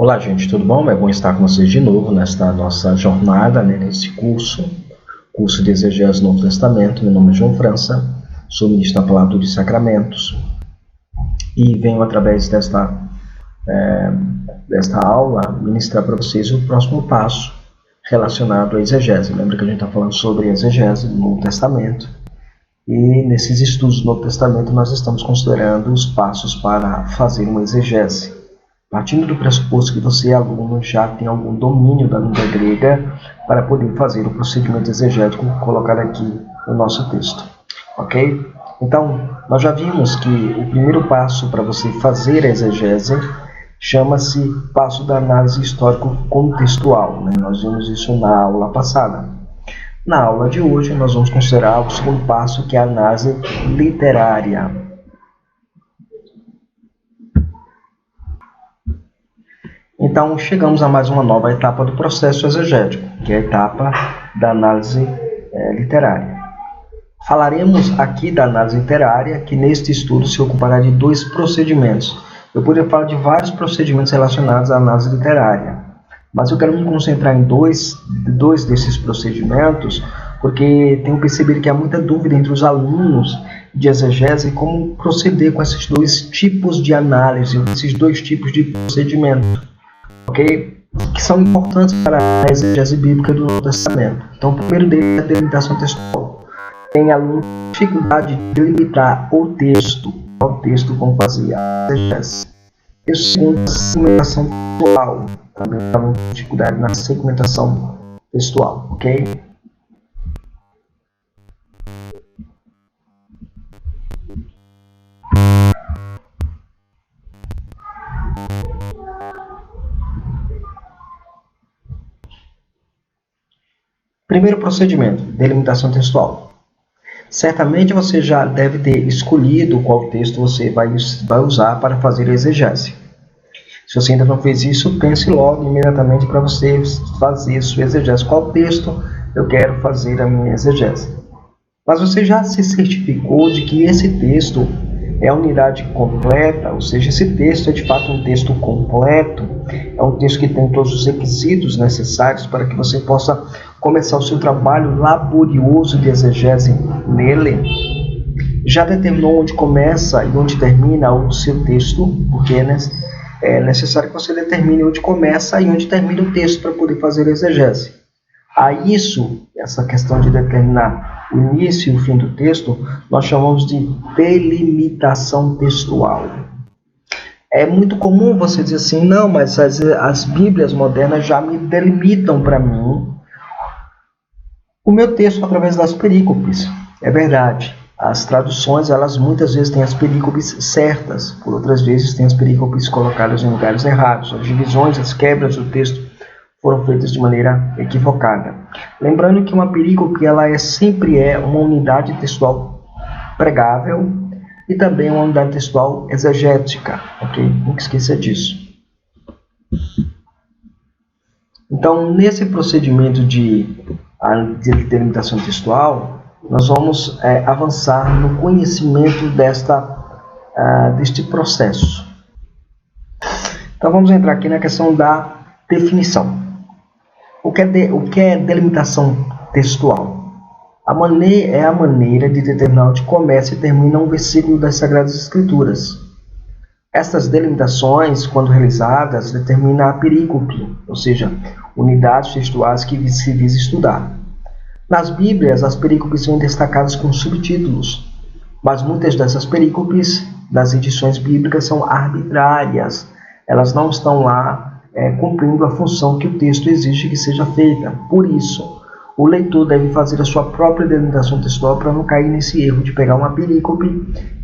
Olá, gente, tudo bom? É bom estar com vocês de novo nesta nossa jornada, nesse curso de Exegese do Novo Testamento. Meu nome é João França, sou ministro da Palavra dos Sacramentos e venho, através desta aula, ministrar para vocês o próximo passo relacionado à exegese. Lembra que a gente está falando sobre exegese do Novo Testamento e nesses estudos do Novo Testamento nós estamos considerando os passos para fazer uma exegese. Partindo do pressuposto que você, aluno, já tem algum domínio da língua grega para poder fazer o procedimento exegético colocado aqui no nosso texto, ok? Então, nós já vimos que o primeiro passo para você fazer a exegese chama-se passo da análise histórico-contextual, né? Nós vimos isso na aula passada. Na aula de hoje, nós vamos considerar o segundo passo, que é a análise literária. Então, chegamos a mais uma nova etapa do processo exegético, que é a etapa da análise literária. Falaremos aqui da análise literária, que neste estudo se ocupará de dois procedimentos. Eu poderia falar de vários procedimentos relacionados à análise literária, mas eu quero me concentrar em dois desses procedimentos, porque tenho percebido que há muita dúvida entre os alunos de exegese como proceder com esses dois tipos de análise, esses dois tipos de procedimento. Okay? Que são importantes para a exegese bíblica do Novo Testamento. Então, o primeiro deles é a delimitação textual. Tem aluno com dificuldade de delimitar o texto como fazia a exegese. E o segundo é a segmentação textual. Também tem aluno com dificuldade na segmentação textual. Ok? Primeiro procedimento, delimitação textual. Certamente você já deve ter escolhido qual texto você vai usar para fazer a exegese. Se você ainda não fez isso, pense logo imediatamente para você fazer sua exegese. Qual texto eu quero fazer a minha exegese? Mas você já se certificou de que esse texto é a unidade completa, ou seja, esse texto é de fato um texto completo, é um texto que tem todos os requisitos necessários para que você possa começar o seu trabalho laborioso de exegese nele? Já determinou onde começa e onde termina o seu texto? Porque é necessário que você determine onde começa e onde termina o texto para poder fazer a exegese. A isso, essa questão de determinar o início e o fim do texto, nós chamamos de delimitação textual. É muito comum você dizer assim, não, mas as Bíblias modernas já me delimitam para mim o meu texto através das perícopes. É verdade, as traduções, elas muitas vezes têm as perícopes certas, por outras vezes têm as perícopes colocadas em lugares errados. As divisões, as quebras do texto foram feitas de maneira equivocada. Lembrando que uma perícope sempre é uma unidade textual pregável e também uma unidade textual exegética, ok? Nunca esqueça disso. Então, nesse procedimento de delimitação textual, nós vamos avançar no conhecimento deste processo. Então, vamos entrar aqui na questão da definição. O que é delimitação textual? É a maneira de determinar onde começa e termina um versículo das Sagradas Escrituras. Essas delimitações, quando realizadas, determinam a perícope, ou seja, unidades textuais que se visa estudar. Nas Bíblias, as perícopes são destacadas com subtítulos, mas muitas dessas perícopes das edições bíblicas são arbitrárias. Elas não estão lá cumprindo a função que o texto exige que seja feita. Por isso, o leitor deve fazer a sua própria delimitação textual para não cair nesse erro de pegar uma perícope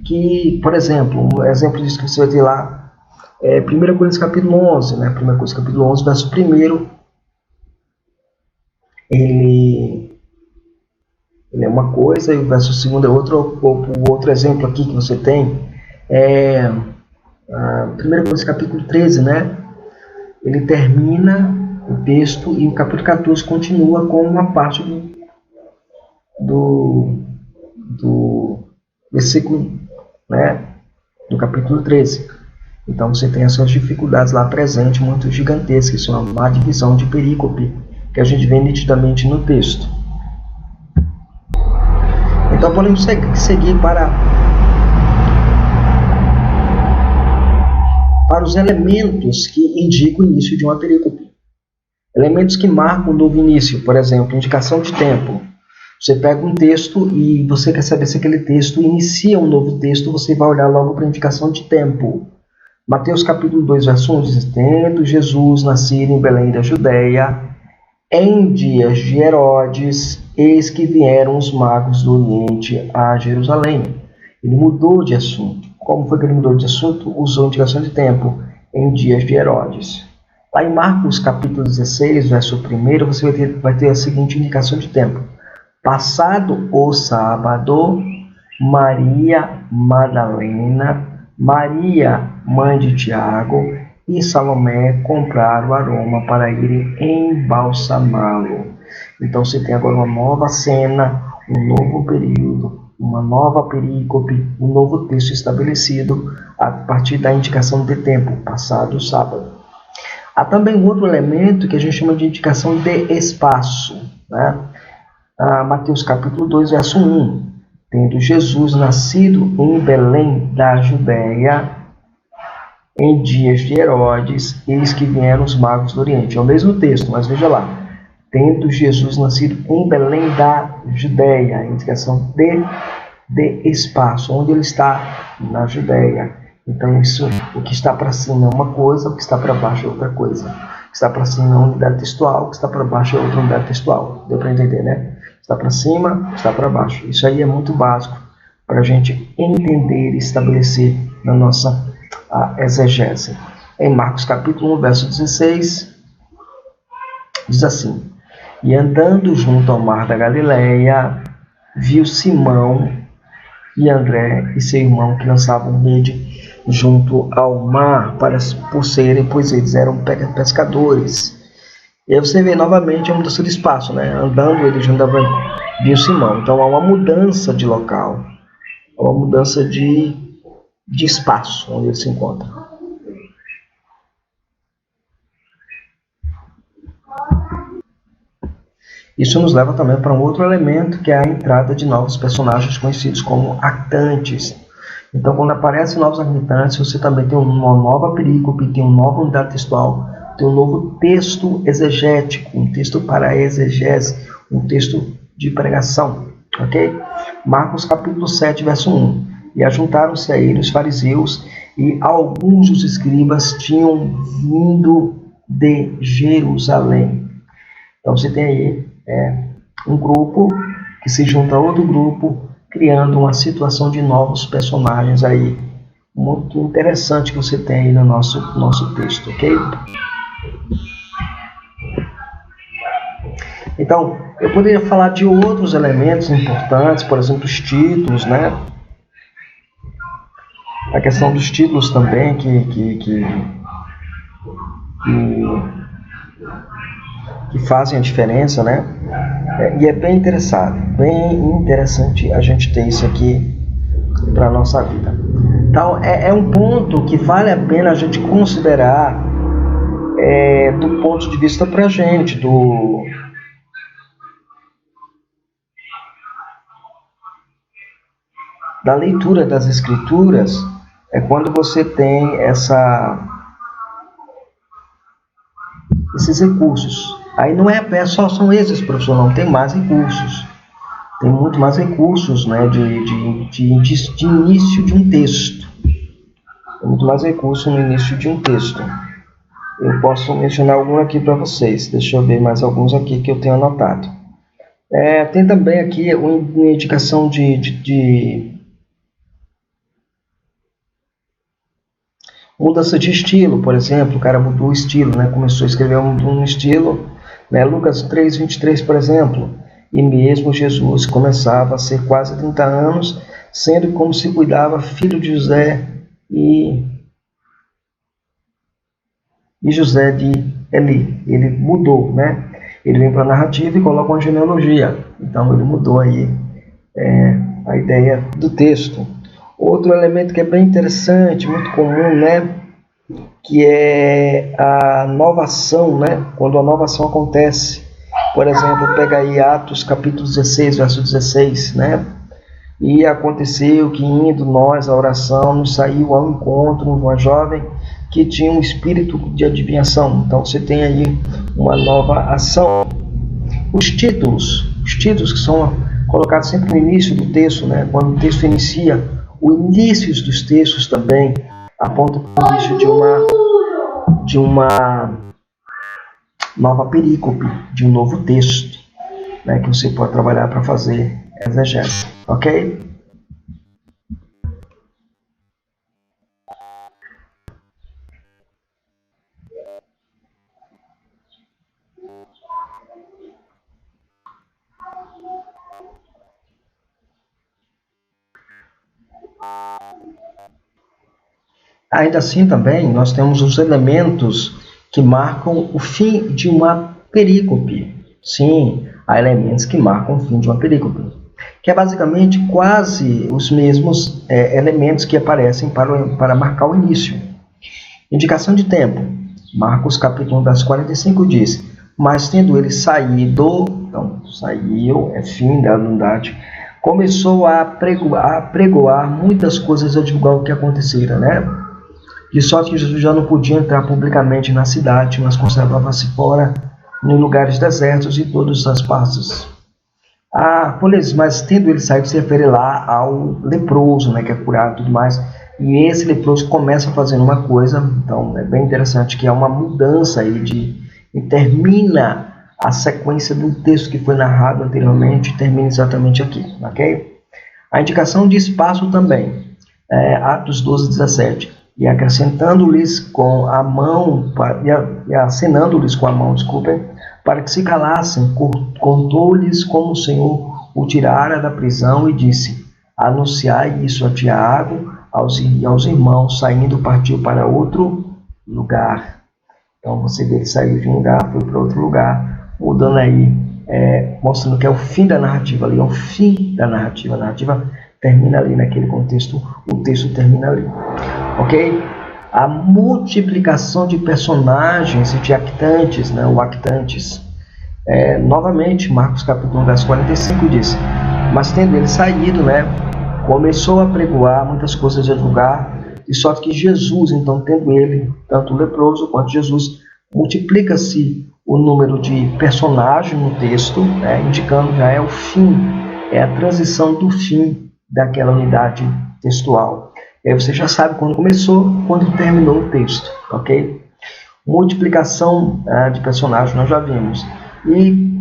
que, por exemplo, um exemplo disso que você vai ter lá é 1 Coríntios capítulo 11, né? 1 Coríntios capítulo 11, verso 1, ele é uma coisa e o verso 2 é outro. O outro exemplo aqui que você tem é 1 Coríntios capítulo 13, né? Ele termina o texto e o capítulo 14 continua com uma parte do versículo, né, do capítulo 13. Então você tem essas dificuldades lá presentes, muito gigantescas. Isso é uma má divisão de perícope que a gente vê nitidamente no texto. Então podemos seguir para os elementos que indicam o início de uma perícope. Elementos que marcam um novo início, por exemplo, indicação de tempo. Você pega um texto e você quer saber se aquele texto inicia um novo texto, você vai olhar logo para a indicação de tempo. Mateus capítulo 2, verso 1 diz: tendo Jesus nascido em Belém da Judéia, em dias de Herodes, eis que vieram os magos do Oriente a Jerusalém. Ele mudou de assunto. Como foi que ele mudou de assunto? Usou indicação de tempo, em dias de Herodes. Lá em Marcos capítulo 16, verso 1, você vai ter a seguinte indicação de tempo. Passado o sábado, Maria Madalena, Maria, mãe de Tiago, e Salomé compraram aroma para irem embalsamá-lo. Então você tem agora uma nova cena, um novo período, uma nova perícope, um novo texto estabelecido a partir da indicação de tempo, passado o sábado. Há também um outro elemento que a gente chama de indicação de espaço, né? Mateus capítulo 2, verso 1. Tendo Jesus nascido em Belém da Judéia, em dias de Herodes, eis que vieram os magos do Oriente. É o mesmo texto, mas veja lá. Tendo Jesus nascido em Belém da Judéia, indicação de espaço, onde ele está? Na Judéia. Então, o que está para cima é uma coisa, o que está para baixo é outra coisa. O que está para cima é uma unidade textual, o que está para baixo é outra unidade textual. Deu para entender, né? Está para cima, está para baixo. Isso aí é muito básico para a gente entender e estabelecer na nossa exegese. Em Marcos capítulo 1, verso 16, diz assim: e andando junto ao mar da Galileia, viu Simão e André e seu irmão que lançavam rede junto ao mar, pois eles eram pescadores. E aí você vê novamente a mudança de espaço, né? Andando ele junto viu Simão. Então há uma mudança de local, uma mudança de espaço onde ele se encontra. Isso nos leva também para um outro elemento, que é a entrada de novos personagens conhecidos como actantes. Então, quando aparecem novos actantes, você também tem uma nova perícope, tem uma nova unidade textual, tem um novo texto exegético, um texto para exegese, um texto de pregação. Ok? Marcos capítulo 7, verso 1. E ajuntaram-se a ele os fariseus, e alguns dos escribas tinham vindo de Jerusalém. Então você tem aí um grupo que se junta a outro grupo, criando uma situação de novos personagens aí, muito interessante que você tem aí no nosso texto, ok? Então, eu poderia falar de outros elementos importantes, por exemplo, os títulos, né? A questão dos títulos também, que fazem a diferença, né? E é bem interessante a gente ter isso aqui para a nossa vida. Então, é um ponto que vale a pena a gente considerar do ponto de vista para a gente, da leitura das Escrituras, é quando você tem esses recursos. Aí não só são esses, professor, não, tem mais recursos. Tem muito mais recursos, né, de início de um texto. Tem muito mais recursos no início de um texto. Eu posso mencionar algum aqui para vocês. Deixa eu ver mais alguns aqui que eu tenho anotado. Tem também aqui uma indicação de mudança de estilo, por exemplo. O cara mudou o estilo, né? Começou a escrever um estilo, né? Lucas 3:23, por exemplo. E mesmo Jesus começava a ser quase 30 anos, sendo como se cuidava filho de José e José de Eli. Ele mudou, né? Ele vem para a narrativa e coloca uma genealogia. Então ele mudou aí a ideia do texto. Outro elemento que é bem interessante, muito comum, né? que é a nova ação, né? Quando a nova ação acontece. Por exemplo, pega aí Atos capítulo 16, verso 16, né? E aconteceu que, indo nós à oração, nos saiu ao encontro de uma jovem que tinha um espírito de adivinhação. Então você tem aí uma nova ação. Os títulos que são colocados sempre no início do texto, né? Quando o texto inicia, o início dos textos também aponta para o início de uma nova perícope, de um novo texto, né? Que você pode trabalhar para fazer exegese, ok? Ainda assim também nós temos os elementos que marcam o fim de uma perícope. Sim, há elementos que marcam o fim de uma perícope, que é basicamente quase os mesmos elementos que aparecem para marcar o início. Indicação de tempo. Marcos capítulo 1, verso 45 diz: mas tendo ele saído, então saiu, é fim da unidade, começou a pregoar muitas coisas a divulgar o que acontecera, né? De sorte que Jesus já não podia entrar publicamente na cidade, mas conservava-se fora, em lugares desertos e todas as partes. Mas tendo ele saído, se refere lá ao leproso, né, que é curado e tudo mais. E esse leproso começa fazendo uma coisa, então é bem interessante, que é uma mudança aí e termina a sequência do texto que foi narrado anteriormente, termina exatamente aqui, ok? A indicação de espaço também, Atos 12, 17. E acrescentando-lhes com a mão, e acenando-lhes com a mão, desculpem, para que se calassem, contou-lhes como o Senhor o tirara da prisão e disse: anunciai isso a Tiago e aos irmãos. Saindo, partiu para outro lugar. Então você vê, ele saiu de um lugar, foi para outro lugar, mudando aí, mostrando que é o fim da narrativa ali, é o fim da narrativa. A narrativa termina ali naquele contexto, o texto termina ali. Ok? A multiplicação de personagens e de actantes, né? O actantes. Novamente, Marcos capítulo 1, verso 45 diz: mas tendo ele saído, né? Começou a pregoar muitas coisas a divulgar, de sorte que Jesus, então tendo ele, tanto o leproso quanto Jesus, multiplica-se o número de personagens no texto, né? Indicando já é o fim, é a transição do fim daquela unidade textual. E aí você já sabe quando começou, quando terminou o texto, ok? Multiplicação de personagens nós já vimos. E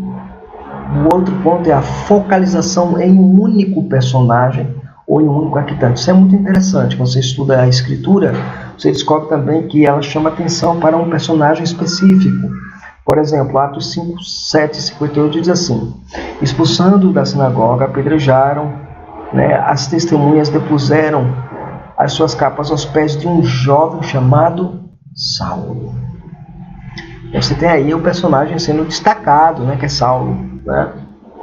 o outro ponto é a focalização em um único personagem ou em um único actante. Isso é muito interessante. Quando você estuda a escritura, você descobre também que ela chama atenção para um personagem específico. Por exemplo, Atos 5, 7 e 58 diz assim: expulsando da sinagoga, apedrejaram, né, as testemunhas depuseram as suas capas aos pés de um jovem chamado Saulo. E você tem aí o personagem sendo destacado, né, que é Saulo, né,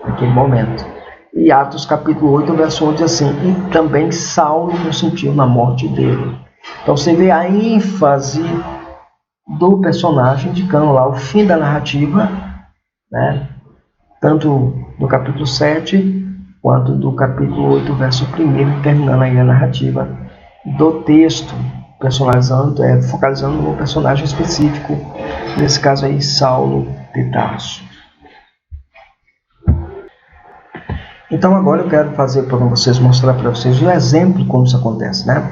naquele momento. E Atos capítulo 8, verso 1 diz assim: e também Saulo consentiu na morte dele. Então você vê a ênfase do personagem indicando lá o fim da narrativa, né, tanto do capítulo 7 quanto do capítulo 8, verso 1, terminando aí a narrativa do texto, focalizando no personagem específico, nesse caso aí, Saulo de Tarso. Então agora eu quero mostrar para vocês o exemplo como isso acontece, né?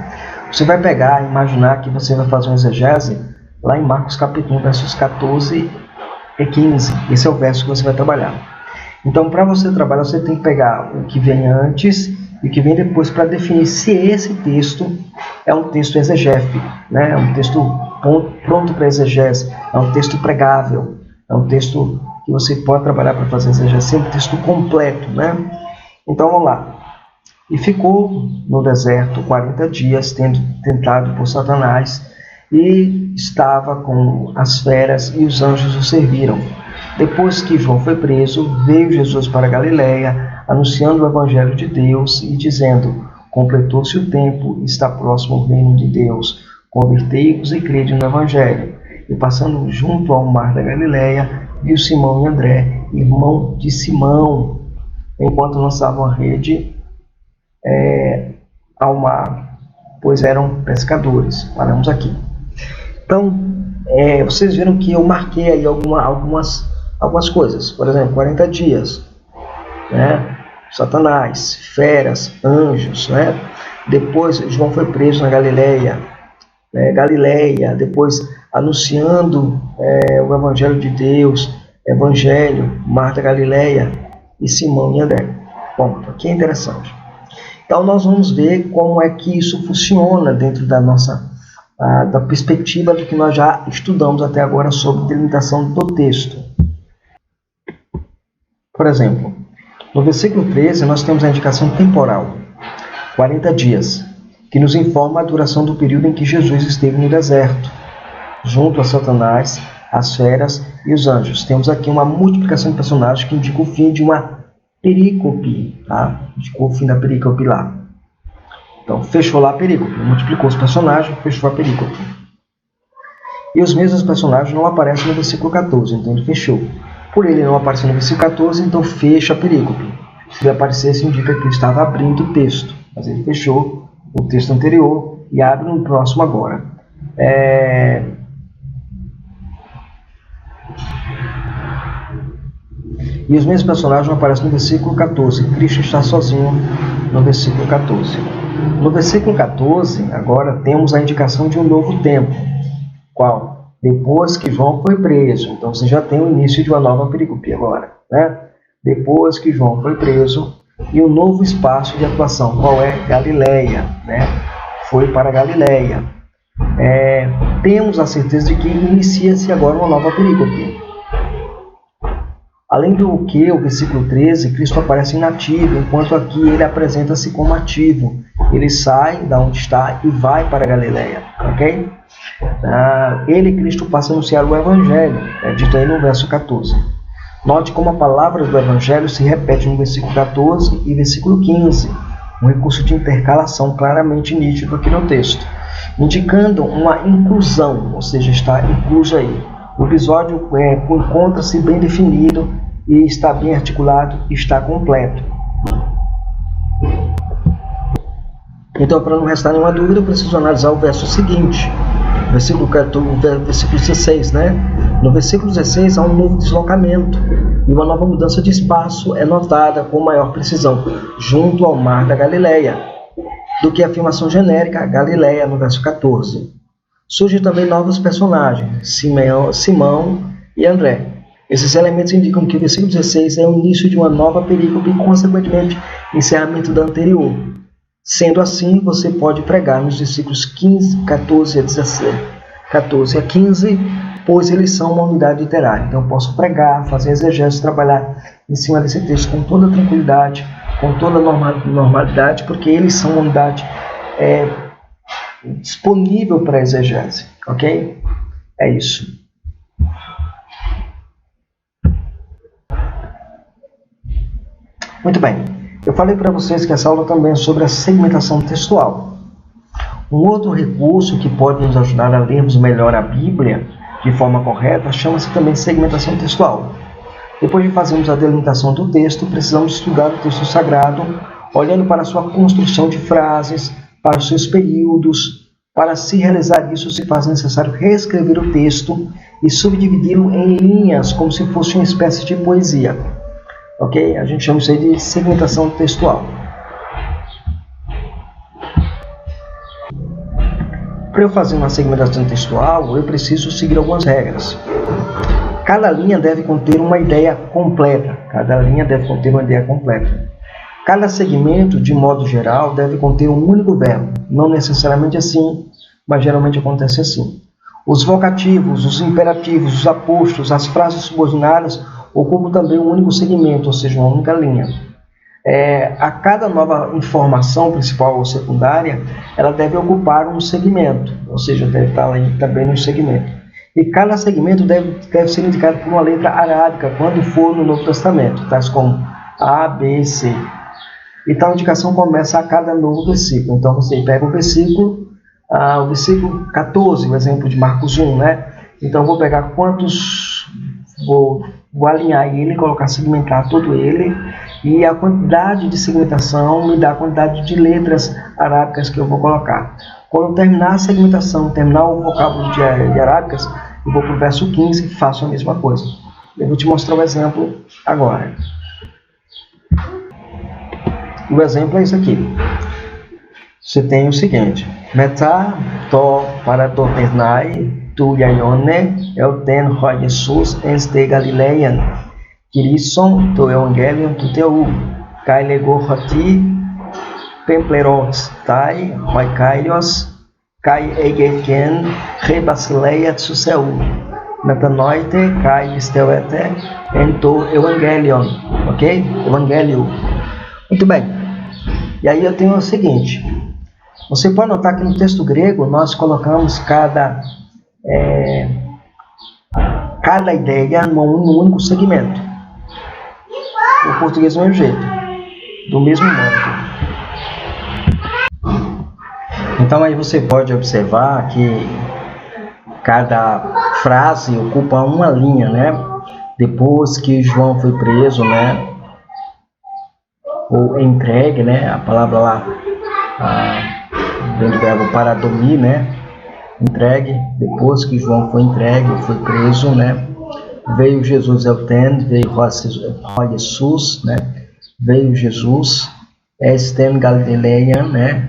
Você vai pegar, imaginar que você vai fazer um exegese lá em Marcos capítulo 1, versos 14 e 15. Esse é o verso que você vai trabalhar. Então, para você trabalhar, você tem que pegar o que vem antes e o que vem depois para definir se esse texto é um texto exegético, né? É um texto pronto para exegese, é um texto pregável, é um texto que você pode trabalhar para fazer exegese, é um texto completo, né? Então, vamos lá. E ficou no deserto 40 dias, tendo tentado por Satanás, e estava com as feras, e os anjos o serviram. Depois que João foi preso, veio Jesus para Galiléia, anunciando o Evangelho de Deus e dizendo: completou-se o tempo, está próximo o reino de Deus. convertei-vos e crede no Evangelho. E passando junto ao mar da Galileia, viu Simão e André, irmão de Simão, enquanto lançavam a rede ao mar, pois eram pescadores. Paramos aqui. Então, vocês viram que eu marquei aí algumas coisas. Por exemplo, 40 dias, né? Satanás, feras, anjos, né? Depois João foi preso na Galileia, depois anunciando o Evangelho de Deus, Evangelho, Mar da Galileia e Simão e André. Bom, aqui é interessante. Então nós vamos ver como é que isso funciona dentro da nossa da perspectiva do que nós já estudamos até agora sobre delimitação do texto. Por exemplo, no versículo 13 nós temos a indicação temporal, 40 dias, que nos informa a duração do período em que Jesus esteve no deserto, junto a Satanás, as feras e os anjos. Temos aqui uma multiplicação de personagens que indica o fim de uma perícope, tá? Indicou o fim da perícope lá. Então, fechou lá a perícope, multiplicou os personagens, fechou a perícope. E os mesmos personagens não aparecem no versículo 14, então ele fechou. Por ele não aparecer no versículo 14, então fecha a perícope. Se ele aparecesse, indica que ele estava abrindo o texto, mas ele fechou o texto anterior e abre no próximo agora. E os mesmos personagens não aparecem no versículo 14. Cristo está sozinho no versículo 14. No versículo 14, agora temos a indicação de um novo tempo. Qual? Depois que João foi preso. Então você já tem o início de uma nova perícope agora, né? Depois que João foi preso e um novo espaço de atuação. Qual é? Galileia, né? Foi para Galileia. Temos a certeza de que inicia-se agora uma nova perícope. Além do que, o versículo 13, Cristo aparece inativo, enquanto aqui ele apresenta-se como ativo. Ele sai da onde está e vai para a Galileia, ok? Ele, Cristo, passa a anunciar o Evangelho, dito aí no verso 14. Note como a palavra do Evangelho se repete no versículo 14 e versículo 15, um recurso de intercalação claramente nítido aqui no texto, indicando uma inclusão, ou seja, está incluso aí. O episódio encontra-se bem definido e está bem articulado e está completo. Então, para não restar nenhuma dúvida, eu preciso analisar o verso seguinte, versículo 16, né? No versículo 16 há um novo deslocamento e uma nova mudança de espaço é notada com maior precisão, junto ao mar da Galileia, do que a afirmação genérica Galileia no verso 14. Surgem também novos personagens, Simão e André. Esses elementos indicam que o versículo 16 é o início de uma nova perícope e, consequentemente, encerramento da anterior. Sendo assim, você pode pregar nos versículos 14 a 15, pois eles são uma unidade literária. Então, eu posso pregar, fazer exegese, trabalhar em cima desse texto com toda tranquilidade, com toda normalidade, porque eles são uma unidade disponível para a exegese, ok? É isso. Muito bem. Eu falei para vocês que essa aula também é sobre a segmentação textual. Um outro recurso que pode nos ajudar a lermos melhor a Bíblia de forma correta chama-se também segmentação textual. Depois de fazermos a delimitação do texto, precisamos estudar o texto sagrado, olhando para a sua construção de frases, para os seus períodos. Para se realizar isso, se faz necessário reescrever o texto e subdividi-lo em linhas, como se fosse uma espécie de poesia. Ok? A gente chama isso aí de segmentação textual. Para eu fazer uma segmentação textual, eu preciso seguir algumas regras. Cada linha deve conter uma ideia completa. Cada segmento, de modo geral, deve conter um único verbo. Não necessariamente assim, mas geralmente acontece assim. Os vocativos, os imperativos, os apostos, as frases subordinadas ocupam também um único segmento, ou seja, uma única linha. A cada nova informação, principal ou secundária, ela deve ocupar um segmento, ou seja, deve estar aí também no segmento. E cada segmento deve ser indicado por uma letra arábica, quando for no Novo Testamento, tais como A, B, C. E tal indicação começa a cada novo versículo. Então você pega o versículo, O versículo 14, o exemplo de Marcos 1, né? Então, eu vou pegar quantos, vou alinhar ele, colocar, segmentar todo ele, e a quantidade de segmentação me dá a quantidade de letras arábicas que eu vou colocar. Quando eu terminar a segmentação, terminar o vocábulo de arábicas, eu vou para o verso 15 e faço a mesma coisa. Eu vou te mostrar um exemplo agora. O exemplo é isso aqui. Você tem o seguinte: Meta to paratoternai tu iaione elten ho Jesus enste Galileian kirison to evangelion tu teu kai lego hoti templeros tai hoikailios kai egeken rebasileia tsuseu metanoite kai steuete ento evangelion, ok? Evangelho. Muito bem. E aí eu tenho o seguinte: você pode notar que no texto grego nós colocamos cada ideia num único segmento. O português do mesmo jeito, do mesmo modo. Então aí você pode observar que cada frase ocupa uma linha, né? Depois que João foi preso, né? Ou entregue, né? A palavra lá vem do verbo paradomir, né? Entregue. Depois que João foi entregue, foi preso, né? Veio Jesus elten, veio Jesus, né? Veio Jesus, esten Galileia, né?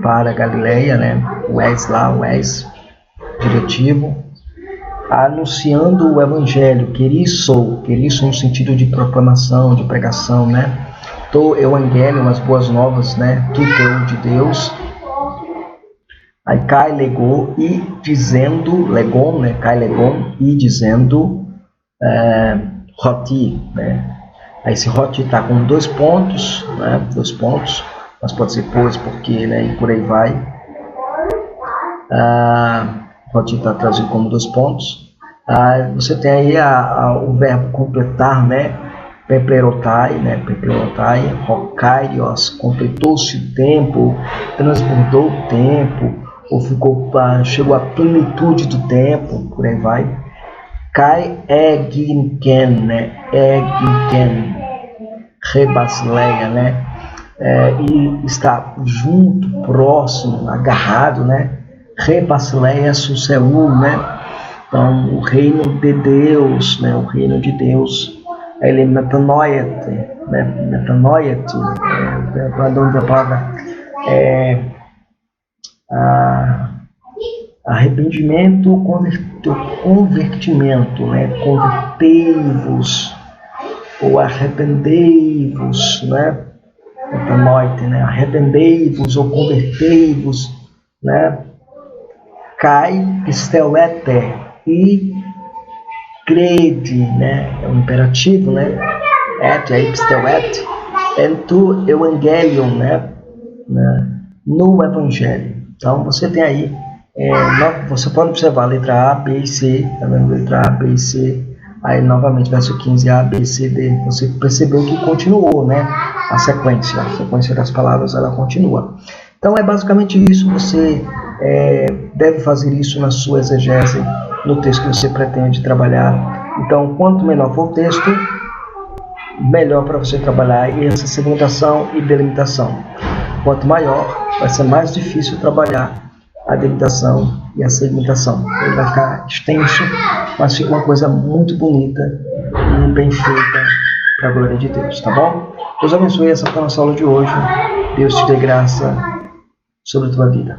Para Galileia, né? O es lá, o es diretivo, anunciando o evangelho, querisso no sentido de proclamação, de pregação, né? To evangelho, as boas novas, né? Tu teu de Deus. Aí cai legou e dizendo, legon, né? Cai legon e dizendo roti, né? Aí esse roti está com 2 pontos, né? 2 pontos, mas pode ser pois, porque, né? E por aí vai. Roti está traduzido como 2 pontos. Você tem aí o verbo completar, né? Peplerotai, né? Peplerotai, rokairios, completou-se o tempo, transbordou o tempo, ou chegou à plenitude do tempo, por aí vai. Kai eginken, né? Eginken, rebasileia, né? E está junto, próximo, agarrado, né? Rebasileia suseu, né? Então, o reino de Deus, né? O reino de Deus, ele é metanoiete, né? Metanoiete, a palavra arrependimento, convertimento, né? Convertei-vos, ou arrependei-vos, né? Metanoite, né? Arrependei-vos ou convertei-vos, né? Kai steuete, e crede, né? É um imperativo, né? Et, aí steuete, ento evangelion, né? No evangelho. Então você tem aí, você pode observar a letra A, B e C, tá vendo? Letra A, B e C, aí novamente verso 15, A, B, C, D. Você percebeu que continuou, né? A sequência das palavras, ela continua. Então é basicamente isso. Você deve fazer isso na sua exegese, no texto que você pretende trabalhar. Então, quanto menor for o texto, melhor para você trabalhar essa segmentação e delimitação. Quanto maior, vai ser mais difícil trabalhar a delimitação e a segmentação. Ele vai ficar extenso, mas fica uma coisa muito bonita e bem feita para a glória de Deus, tá bom? Deus abençoe. Essa foi a nossa aula de hoje. Deus te dê graça sobre a tua vida.